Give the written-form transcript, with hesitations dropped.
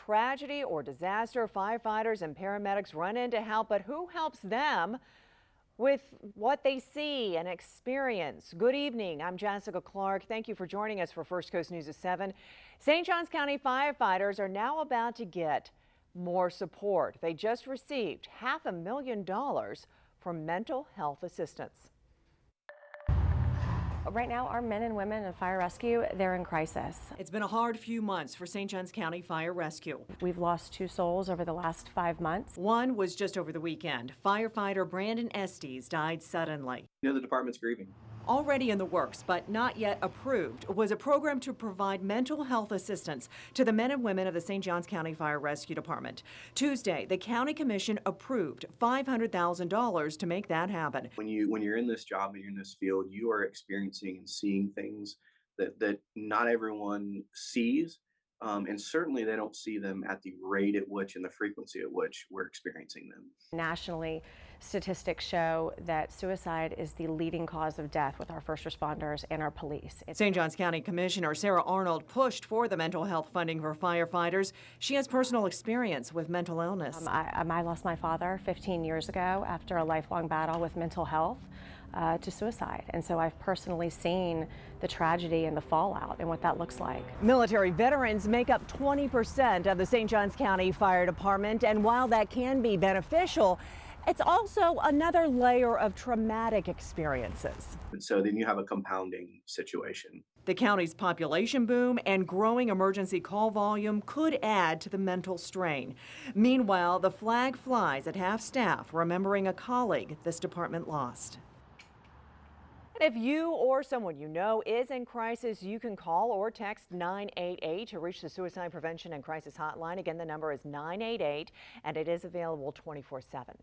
tragedy or disaster, firefighters and paramedics run in to help, but who helps them with what they see and experience? Good evening. I'm Jessica Clark. Thank you for joining us for First Coast News at 7. St. Johns County firefighters are now about to get more support. They just received $500,000 from mental health assistance. Right now, our men and women in fire rescue, they're in crisis. It's been a hard few months for St. Johns County Fire Rescue. We've lost 2 souls over the last 5 months. One was just over the weekend. Firefighter Brandon Estes died suddenly. You know, the department's grieving. Already in the works, but not yet approved, was a program to provide mental health assistance to the men and women of the St. Johns County Fire Rescue Department. Tuesday, the County Commission approved $500,000 to make that happen. When you're in this job and you're in this field, you are experiencing and seeing things that not everyone sees. And certainly they don't see them at the rate at which and the frequency at which we're experiencing them. Nationally, statistics show that suicide is the leading cause of death with our first responders and our police. St. Johns County Commissioner Sarah Arnold pushed for the mental health funding for firefighters. She has personal experience with mental illness. I lost my father 15 years ago after a lifelong battle with mental health to suicide. And so I've personally seen the tragedy and the fallout and what that looks like. Military veterans make up 20% of the St. Johns County Fire Department, and while that can be beneficial, it's also another layer of traumatic experiences. And so then you have a compounding situation. The county's population boom and growing emergency call volume could add to the mental strain. Meanwhile, the flag flies at half-staff, remembering a colleague this department lost. And if you or someone you know is in crisis, you can call or text 988 to reach the Suicide Prevention and Crisis Hotline. Again, the number is 988, and it is available 24/7.